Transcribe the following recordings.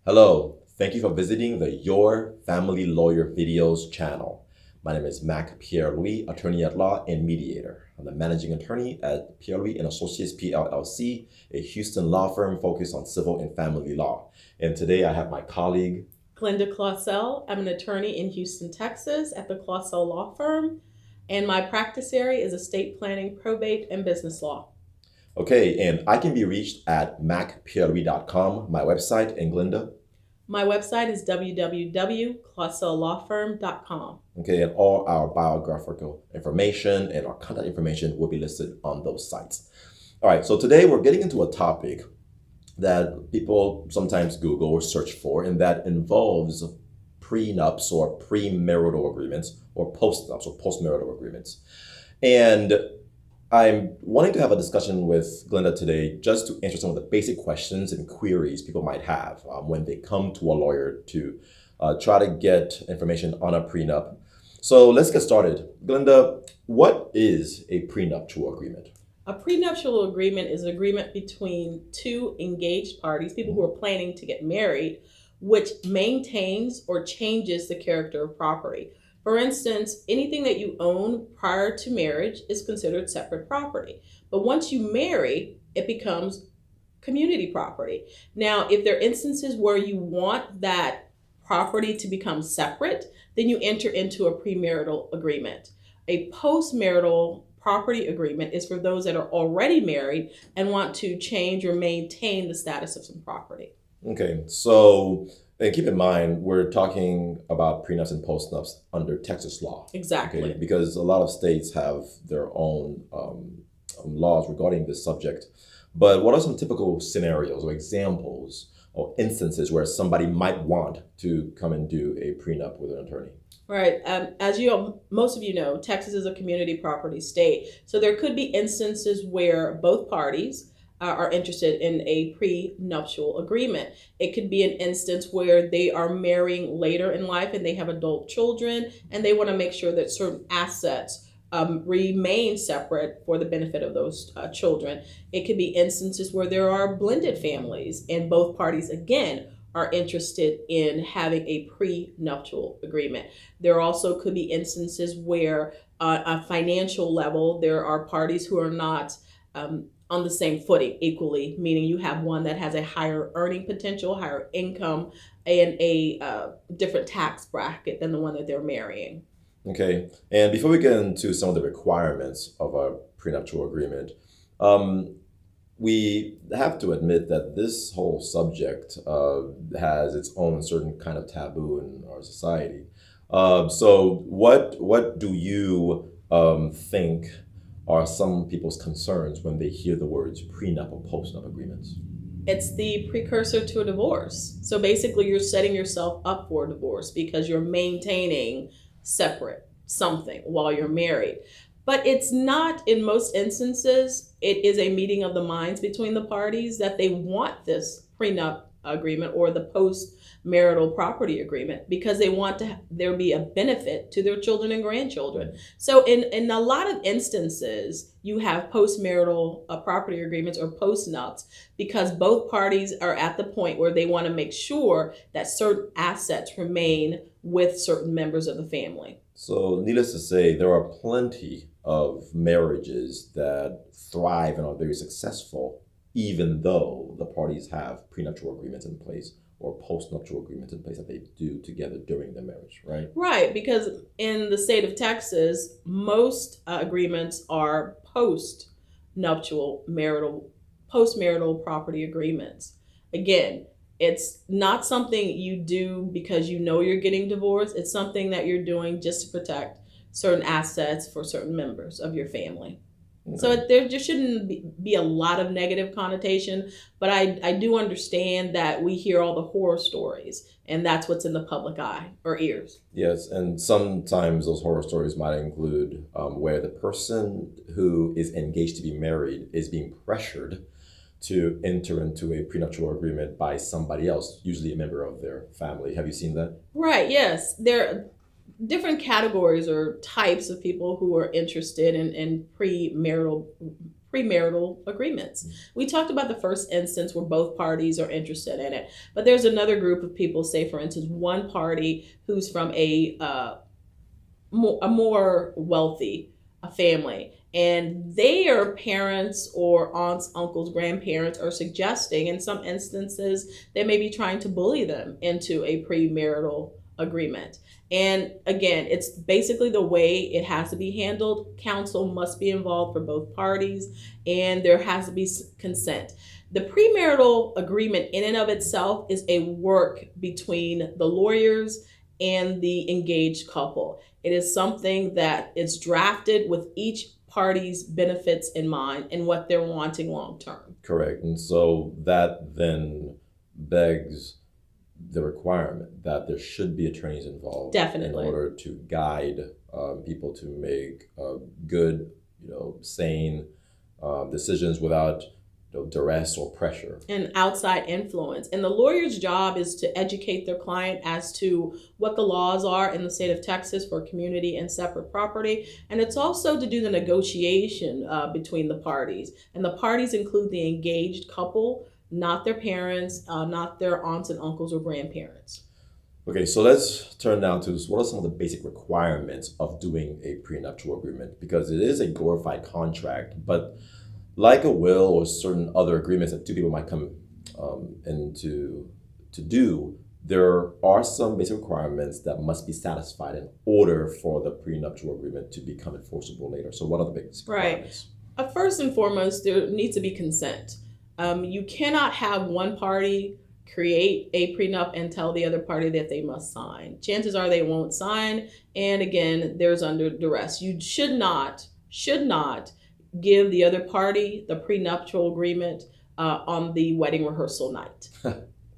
Hello, thank you for visiting the Your Family Lawyer Videos channel. My name is Mac Pierre-Louis, attorney at law and mediator. I'm the managing attorney at Pierre-Louis and Associates PLLC, a Houston law firm focused on civil and family law. And today I have my colleague, Glenda Clausell. I'm an attorney in Houston, Texas at the Clausell Law Firm, and my practice area is estate planning, probate, and business law. Okay, and I can be reached at macpierrelouis.com, my website, and Glenda. My website is www.clausellawfirm.com. Okay, and all our biographical information and our contact information will be listed on those sites. All right, so today we're getting into a topic that people sometimes Google or search for, and that involves prenups or premarital agreements or postnups or postmarital agreements. And I'm wanting to have a discussion with Glenda today just to answer some of the basic questions and queries people might have when they come to a lawyer to try to get information on a prenup. So let's get started. Glenda, what is a prenuptial agreement? A prenuptial agreement is an agreement between two engaged parties, people who are planning to get married, which maintains or changes the character of property. For instance, anything that you own prior to marriage is considered separate property. But once you marry, it becomes community property. Now, if there are instances where you want that property to become separate, then you enter into a premarital agreement. A postmarital property agreement is for those that are already married and want to change or maintain the status of some property. Okay, so and keep in mind, we're talking about prenups and postnups under Texas law. Exactly. Okay, because a lot of states have their own laws regarding this subject. But what are some typical scenarios or examples or instances where somebody might want to come and do a prenup with an attorney? Right. As most of you know, Texas is a community property state. So there could be instances where both parties are interested in a prenuptial agreement. It could be an instance where they are marrying later in life and they have adult children and they want to make sure that certain assets remain separate for the benefit of those children. It could be instances where there are blended families and both parties, again, are interested in having a prenuptial agreement. There also could be instances where a financial level, there are parties who are not on the same footing equally, meaning you have one that has a higher earning potential, higher income, and a different tax bracket than the one that they're marrying. Okay, and before we get into some of the requirements of a prenuptial agreement, we have to admit that this whole subject has its own certain kind of taboo in our society. So what do you think are some people's concerns when they hear the words prenup or postnup agreements? It's the precursor to a divorce. So basically you're setting yourself up for a divorce because you're maintaining separate something while you're married. But it's not, in most instances, it is a meeting of the minds between the parties that they want this prenup agreement or the postmarital property agreement because they want there be a benefit to their children and grandchildren. So in a lot of instances, you have postmarital property agreements or postnups because both parties are at the point where they want to make sure that certain assets remain with certain members of the family. So needless to say, there are plenty of marriages that thrive and are very successful even though the parties have prenuptial agreements in place or postnuptial agreements in place that they do together during their marriage, right? Right, because in the state of Texas, most agreements are postmarital property agreements. Again, it's not something you do because you know you're getting divorced. It's something that you're doing just to protect certain assets for certain members of your family. Okay. So there just shouldn't be a lot of negative connotation, but I do understand that we hear all the horror stories, and that's what's in the public eye or ears. Yes, and sometimes those horror stories might include where the person who is engaged to be married is being pressured to enter into a prenuptial agreement by somebody else, usually a member of their family. Have you seen that? Right, yes. There are different categories or types of people who are interested in premarital agreements. We talked about the first instance where both parties are interested in it, but there's another group of people, say for instance, one party who's from a more wealthy family, and their parents or aunts, uncles, grandparents are suggesting, in some instances, they may be trying to bully them into a premarital agreement. And again, it's basically the way it has to be handled. Counsel must be involved for both parties, and there has to be consent. The premarital agreement in and of itself is a work between the lawyers and the engaged couple. It is something that is drafted with each party's benefits in mind and what they're wanting long term. Correct. And so that then begs the requirement that there should be attorneys involved. Definitely. In order to guide people to make good, sane decisions without duress or pressure. And outside influence. And the lawyer's job is to educate their client as to what the laws are in the state of Texas for community and separate property. And it's also to do the negotiation between the parties. And the parties include the engaged couple, not their parents, not their aunts and uncles or grandparents. Okay, so let's turn now to what are some of the basic requirements of doing a prenuptial agreement, because it is a glorified contract, but like a will or certain other agreements that two people might come into to do, there are some basic requirements that must be satisfied in order for the prenuptial agreement to become enforceable later. So what are the basic requirements? Right. First and foremost, there needs to be consent. You cannot have one party create a prenup and tell the other party that they must sign. Chances are they won't sign. And again, there's under duress. You should not give the other party the prenuptial agreement on the wedding rehearsal night.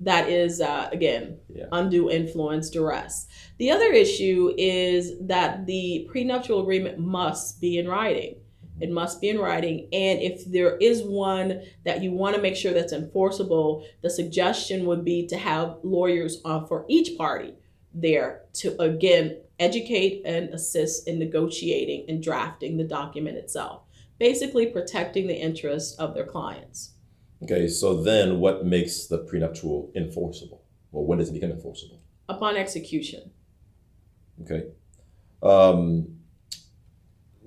That is, again, undue influence, duress. The other issue is that the prenuptial agreement must be in writing. It must be in writing. And if there is one that you want to make sure that's enforceable, the suggestion would be to have lawyers for each party there to, again, educate and assist in negotiating and drafting the document itself, basically protecting the interests of their clients. Okay, so then what makes the prenuptial enforceable? Well, when does it become enforceable? Upon execution. Okay.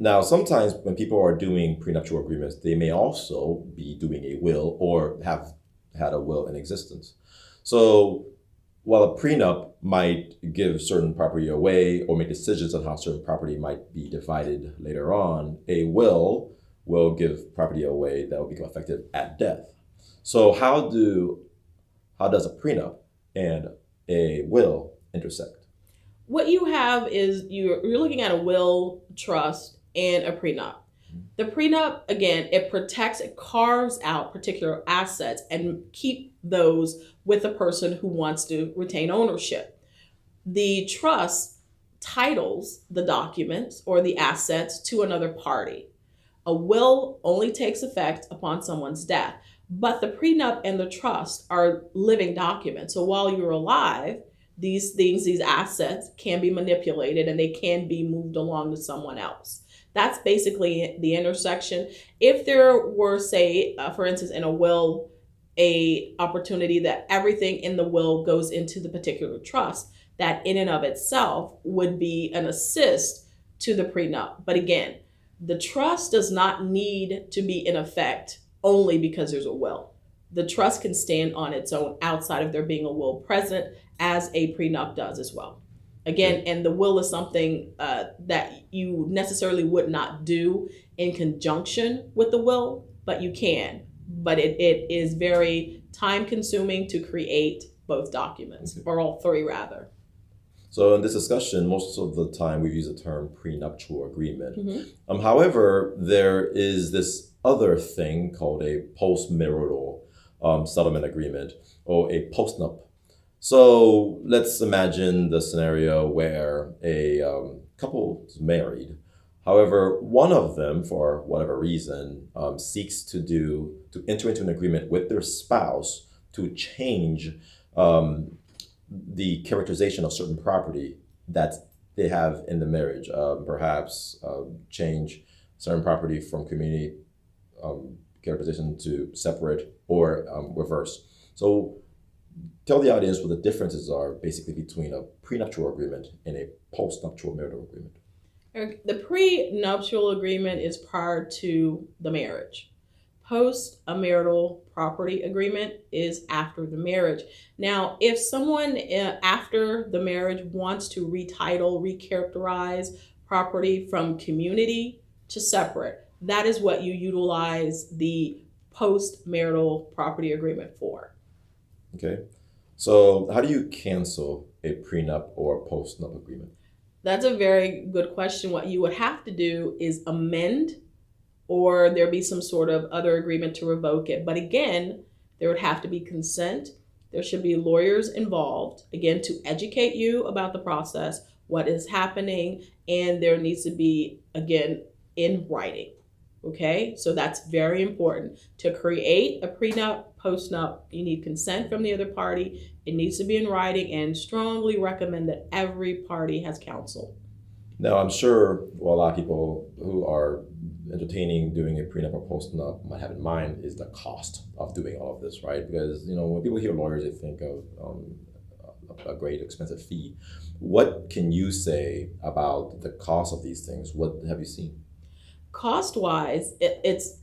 Now, sometimes when people are doing prenuptial agreements, they may also be doing a will or have had a will in existence. So while a prenup might give certain property away or make decisions on how certain property might be divided later on, a will give property away that will become effective at death. So how does a prenup and a will intersect? What you have is you're looking at a will, trust, and a prenup. The prenup, again, it protects, it carves out particular assets and keep those with the person who wants to retain ownership. The trust titles the documents or the assets to another party. A will only takes effect upon someone's death, but the prenup and the trust are living documents. So while you're alive, these things, these assets can be manipulated and they can be moved along to someone else. That's basically the intersection. If there were, say, for instance, in a will, a opportunity that everything in the will goes into the particular trust, that in and of itself would be an assist to the prenup. But again, the trust does not need to be in effect only because there's a will. The trust can stand on its own outside of there being a will present, as a prenup does as well. Again, and the will is something that you necessarily would not do in conjunction with the will, but you can. But it is very time consuming to create both documents, or all three rather. So in this discussion, most of the time we use the term prenuptial agreement. However, there is this other thing called a postmarital settlement agreement, or a postnup. So let's imagine the scenario where a couple is married. However, one of them, for whatever reason, seeks to enter into an agreement with their spouse to change the characterization of certain property that they have in the marriage. Perhaps change certain property from community get a position to separate or reverse. So tell the audience what the differences are basically between a prenuptial agreement and a postnuptial marital agreement. The prenuptial agreement is prior to the marriage. Post a marital property agreement is after the marriage. Now, if someone after the marriage wants to retitle, recharacterize property from community to separate, that is what you utilize the post-marital property agreement for. Okay. So how do you cancel a prenup or a postnup agreement? That's a very good question. What you would have to do is amend, or there be some sort of other agreement to revoke it. But again, there would have to be consent. There should be lawyers involved, again, to educate you about the process, what is happening, and there needs to be, again, in writing. Okay, so that's very important. To create a prenup, postnup, you need consent from the other party. It needs to be in writing, and strongly recommend that every party has counsel. Now, I'm sure a lot of people who are entertaining doing a prenup or postnup might have in mind is the cost of doing all of this, right? Because, when people hear lawyers, they think of a great expensive fee. What can you say about the cost of these things? What have you seen? Cost-wise, it's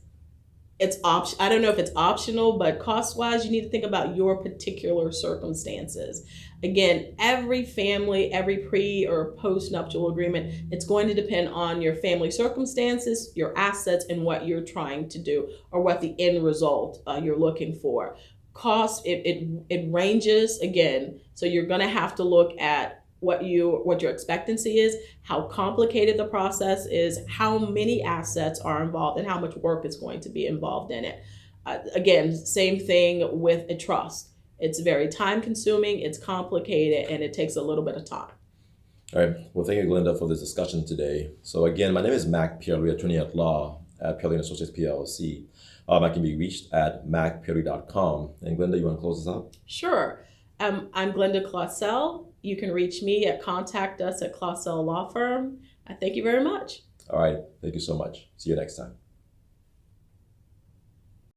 I don't know if it's optional, but cost-wise, you need to think about your particular circumstances. Again, every family, every pre or post-nuptial agreement, it's going to depend on your family circumstances, your assets, and what you're trying to do, or what the end result you're looking for. Cost, it ranges, again, so you're going to have to look at what your expectancy is, how complicated the process is, how many assets are involved, and how much work is going to be involved in it. Again, same thing with a trust. It's very time consuming, it's complicated, and it takes a little bit of time. All right. Well, thank you, Glenda, for this discussion today. So again, my name is Mac Pierre-Louis, attorney at law at Pierre-Louis & Associates PLC. I can be reached at macpierre.com. And Glenda, you want to close this out? Sure. I'm Glenda Clausell. You can reach me contact us at Clausell Law Firm. Thank you very much. All right. Thank you so much. See you next time.